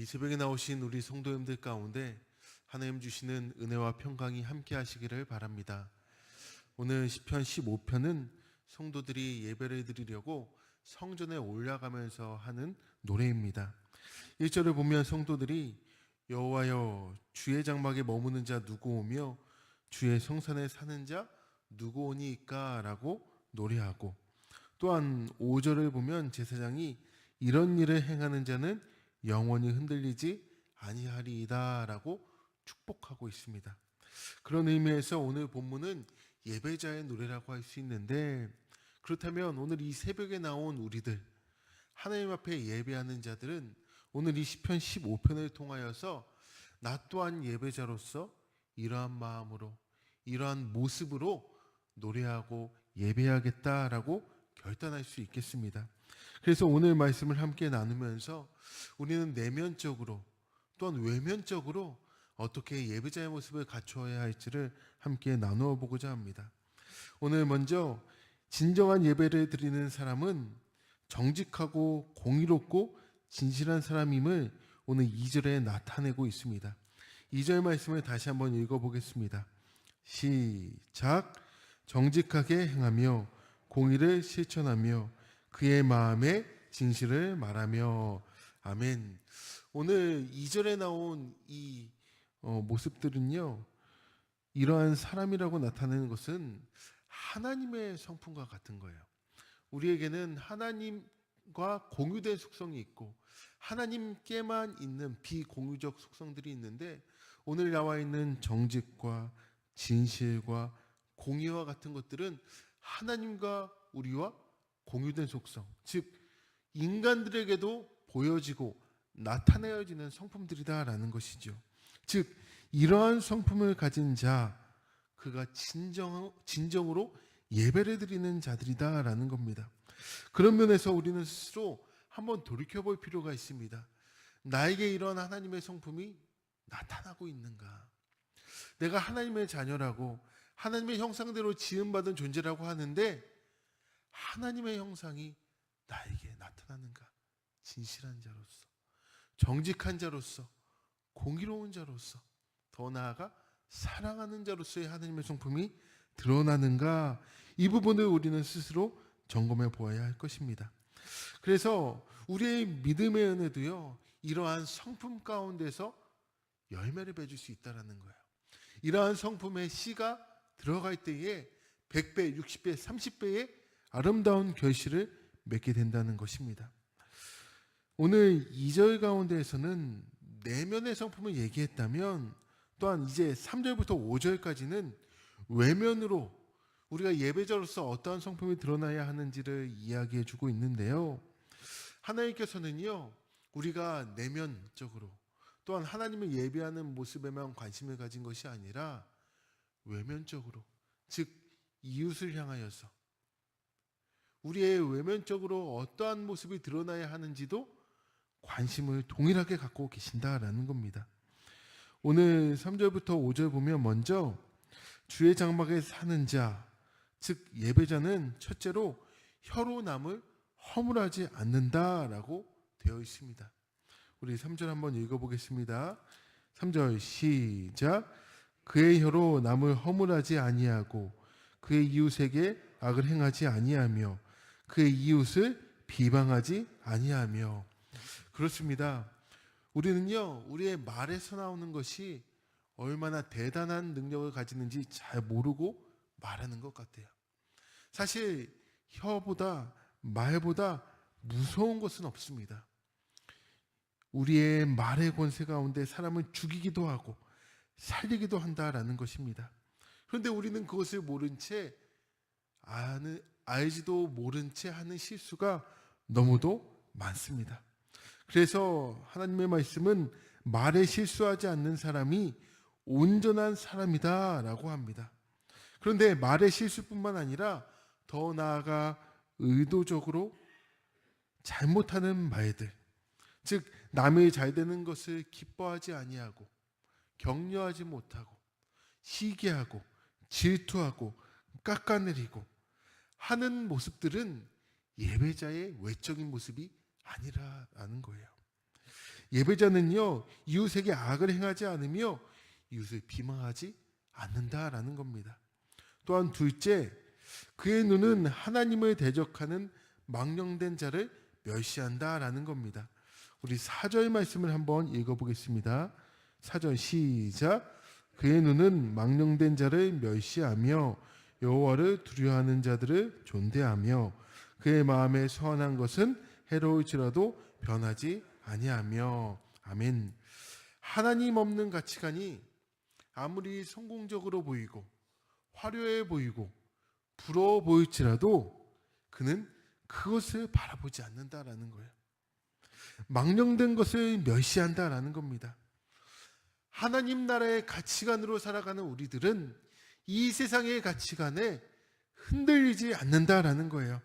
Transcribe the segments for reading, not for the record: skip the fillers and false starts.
이 새벽에 나오신 우리 성도님들 가운데 하나님 주시는 은혜와 평강이 함께 하시기를 바랍니다. 오늘 시편 15편은 성도들이 예배를 드리려고 성전에 올라가면서 하는 노래입니다. 1절을 보면 성도들이 여호와여 주의 장막에 머무는 자 누구 오며 주의 성산에 사는 자 누구 오니까 라고 노래하고, 또한 5절을 보면 제사장이 이런 일을 행하는 자는 영원히 흔들리지 아니하리이다 라고 축복하고 있습니다. 그런 의미에서 오늘 본문은 예배자의 노래라고 할 수 있는데, 그렇다면 오늘 이 새벽에 나온 우리들, 하나님 앞에 예배하는 자들은 오늘 이 시편 15편을 통하여서 나 또한 예배자로서 이러한 마음으로, 이러한 모습으로 노래하고 예배하겠다라고 결단할 수 있겠습니다. 그래서 오늘 말씀을 함께 나누면서 우리는 내면적으로 또한 외면적으로 어떻게 예배자의 모습을 갖추어야 할지를 함께 나누어 보고자 합니다. 오늘 먼저 진정한 예배를 드리는 사람은 정직하고 공의롭고 진실한 사람임을 오늘 2절에 나타내고 있습니다. 2절 말씀을 다시 한번 읽어보겠습니다. 시작. 정직하게 행하며 공의를 실천하며 그의 마음에 진실을 말하며. 아멘. 오늘 2절에 나온 이 모습들은요, 이러한 사람이라고 나타내는 것은 하나님의 성품과 같은 거예요. 우리에게는 하나님과 공유된 속성이 있고 하나님께만 있는 비공유적 속성들이 있는데, 오늘 나와 있는 정직과 진실과 공의와 같은 것들은 하나님과 우리와 공유된 속성, 즉 인간들에게도 보여지고 나타내어지는 성품들이다라는 것이죠. 즉 이러한 성품을 가진 자, 그가 진정으로 예배를 드리는 자들이다라는 겁니다. 그런 면에서 우리는 스스로 한번 돌이켜볼 필요가 있습니다. 나에게 이런 하나님의 성품이 나타나고 있는가? 내가 하나님의 자녀라고 하나님의 형상대로 지음받은 존재라고 하는데 하나님의 형상이 나에게 나타나는가? 진실한 자로서, 정직한 자로서, 공의로운 자로서, 더 나아가 사랑하는 자로서의 하나님의 성품이 드러나는가? 이 부분을 우리는 스스로 점검해 보아야 할 것입니다. 그래서 우리의 믿음의 은혜도요, 이러한 성품 가운데서 열매를 맺을 수 있다는 거예요. 이러한 성품의 씨가 들어갈 때에 100배, 60배, 30배의 아름다운 결실을 맺게 된다는 것입니다. 오늘 2절 가운데에서는 내면의 성품을 얘기했다면, 또한 이제 3절부터 5절까지는 외면으로 우리가 예배자로서 어떠한 성품이 드러나야 하는지를 이야기해 주고 있는데요. 하나님께서는요, 우리가 내면적으로 또한 하나님을 예배하는 모습에만 관심을 가진 것이 아니라 외면적으로, 즉 이웃을 향하여서 우리의 외면적으로 어떠한 모습이 드러나야 하는지도 관심을 동일하게 갖고 계신다라는 겁니다. 오늘 3절부터 5절 보면 먼저 주의 장막에 사는 자, 즉 예배자는 첫째로 혀로 남을 허물하지 않는다라고 되어 있습니다. 우리 3절 한번 읽어보겠습니다. 3절 시작. 그의 혀로 남을 허물하지 아니하고 그의 이웃에게 악을 행하지 아니하며 그의 이웃을 비방하지 아니하며. 그렇습니다. 우리는요, 우리의 말에서 나오는 것이 얼마나 대단한 능력을 가지는지 잘 모르고 말하는 것 같아요. 사실 혀보다, 말보다 무서운 것은 없습니다. 우리의 말의 권세 가운데 사람을 죽이기도 하고 살리기도 한다라는 것입니다. 그런데 우리는 그것을 모른 채, 알지도 모른 채 하는 실수가 너무도 많습니다. 그래서 하나님의 말씀은 말에 실수하지 않는 사람이 온전한 사람이다 라고 합니다. 그런데 말의 실수뿐만 아니라 더 나아가 의도적으로 잘못하는 말들, 즉 남의 잘 되는 것을 기뻐하지 아니하고 격려하지 못하고 시기하고 질투하고 깎아내리고 하는 모습들은 예배자의 외적인 모습이 아니라는 거예요. 예배자는요, 이웃에게 악을 행하지 않으며 이웃을 비방하지 않는다라는 겁니다. 또한 둘째, 그의 눈은 하나님을 대적하는 망령된 자를 멸시한다라는 겁니다. 우리 4절 말씀을 한번 읽어보겠습니다. 4절 시작. 그의 눈은 망령된 자를 멸시하며 여호와를 두려워하는 자들을 존대하며 그의 마음에 선한 것은 해로울지라도 변하지 아니하며. 아멘. 하나님 없는 가치관이 아무리 성공적으로 보이고 화려해 보이고 부러워 보일지라도 그는 그것을 바라보지 않는다라는 거예요. 망령된 것을 멸시한다라는 겁니다. 하나님 나라의 가치관으로 살아가는 우리들은 이 세상의 가치관에 흔들리지 않는다라는 거예요.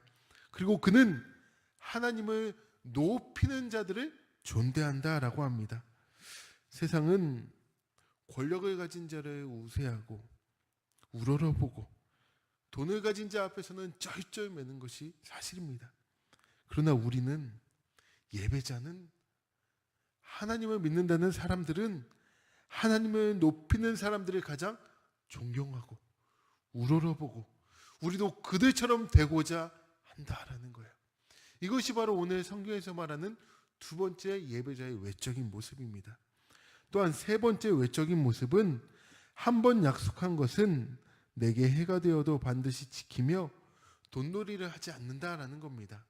그리고 그는 하나님을 높이는 자들을 존대한다라고 합니다. 세상은 권력을 가진 자를 우세하고 우러러보고 돈을 가진 자 앞에서는 쩔쩔매는 것이 사실입니다. 그러나 우리는, 예배자는, 하나님을 믿는다는 사람들은 하나님을 높이는 사람들을 가장 존경하고 우러러보고 우리도 그들처럼 되고자 한다라는 거예요. 이것이 바로 오늘 성경에서 말하는 두 번째 예배자의 외적인 모습입니다. 또한 세 번째 외적인 모습은 한 번 약속한 것은 내게 해가 되어도 반드시 지키며 돈놀이를 하지 않는다라는 겁니다.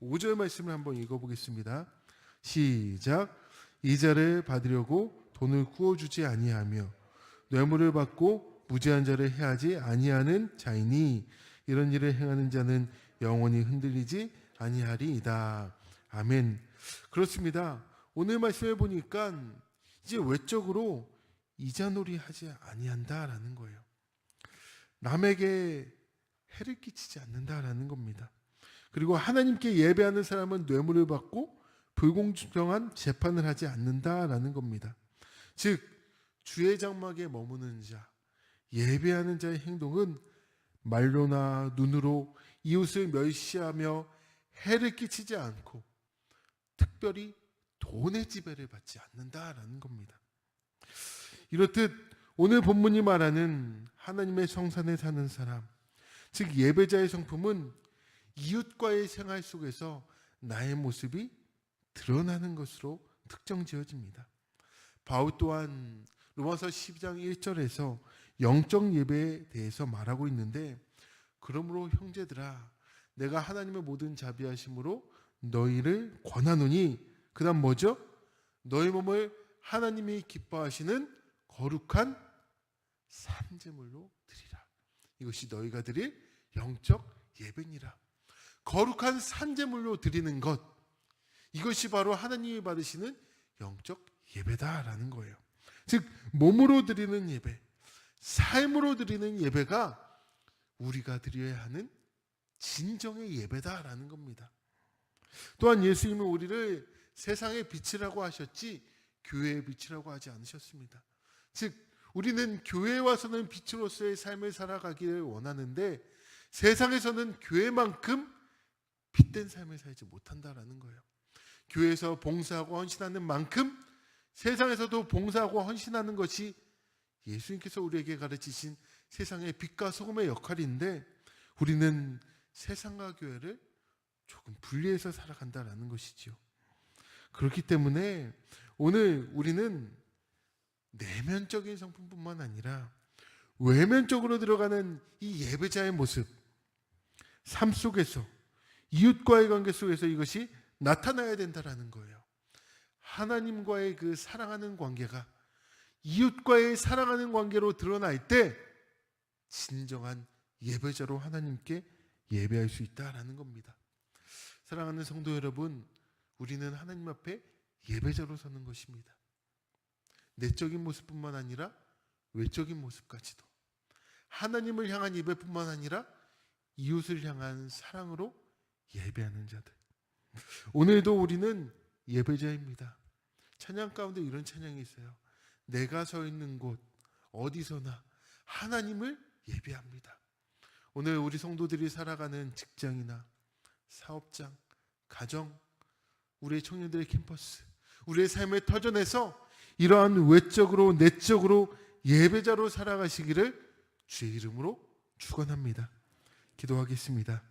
5절 말씀을 한번 읽어보겠습니다. 시작. 이자를 받으려고 돈을 구워주지 아니하며 뇌물을 받고 무죄한 자를 해하지 아니하는 자이니 이런 일을 행하는 자는 영원히 흔들리지 아니하리이다. 아멘. 그렇습니다. 오늘 말씀해 보니까 이제 외적으로 이자놀이 하지 아니한다라는 거예요. 남에게 해를 끼치지 않는다라는 겁니다. 그리고 하나님께 예배하는 사람은 뇌물을 받고 불공정한 재판을 하지 않는다라는 겁니다. 즉 주의 장막에 머무는 자, 예배하는 자의 행동은 말로나 눈으로 이웃을 멸시하며 해를 끼치지 않고 특별히 돈의 지배를 받지 않는다라는 겁니다. 이렇듯 오늘 본문이 말하는 하나님의 성산에 사는 사람, 즉 예배자의 성품은 이웃과의 생활 속에서 나의 모습이 드러나는 것으로 특정 지어집니다. 바울 또한 로마서 12장 1절에서 영적 예배에 대해서 말하고 있는데, 그러므로 형제들아 내가 하나님의 모든 자비하심으로 너희를 권하노니, 그 다음 뭐죠? 너희 몸을 하나님이 기뻐하시는 거룩한 산제물로 드리라. 이것이 너희가 드릴 영적 예배니라. 거룩한 산제물로 드리는 것, 이것이 바로 하나님이 받으시는 영적 예배다라는 거예요. 즉 몸으로 드리는 예배, 삶으로 드리는 예배가 우리가 드려야 하는 진정의 예배다라는 겁니다. 또한 예수님은 우리를 세상의 빛이라고 하셨지 교회의 빛이라고 하지 않으셨습니다. 즉 우리는 교회에 와서는 빛으로서의 삶을 살아가기를 원하는데 세상에서는 교회만큼 빛된 삶을 살지 못한다라는 거예요. 교회에서 봉사하고 헌신하는 만큼 세상에서도 봉사하고 헌신하는 것이 예수님께서 우리에게 가르치신 세상의 빛과 소금의 역할인데, 우리는 세상과 교회를 조금 분리해서 살아간다라는 것이지요. 그렇기 때문에 오늘 우리는 내면적인 성품뿐만 아니라 외면적으로 들어가는 이 예배자의 모습, 삶 속에서 이웃과의 관계 속에서 이것이 나타나야 된다라는 거예요. 하나님과의 그 사랑하는 관계가 이웃과의 사랑하는 관계로 드러날 때 진정한 예배자로 하나님께 예배할 수 있다라는 겁니다. 사랑하는 성도 여러분, 우리는 하나님 앞에 예배자로 서는 것입니다. 내적인 모습뿐만 아니라 외적인 모습까지도 하나님을 향한 예배뿐만 아니라 이웃을 향한 사랑으로 예배하는 자들. 오늘도 우리는 예배자입니다. 찬양 가운데 이런 찬양이 있어요. 내가 서 있는 곳 어디서나 하나님을 예배합니다. 오늘 우리 성도들이 살아가는 직장이나 사업장, 가정, 우리의 청년들의 캠퍼스, 우리의 삶을 터전해서 이러한 외적으로 내적으로 예배자로 살아가시기를 주의 이름으로 축원합니다. 기도하겠습니다.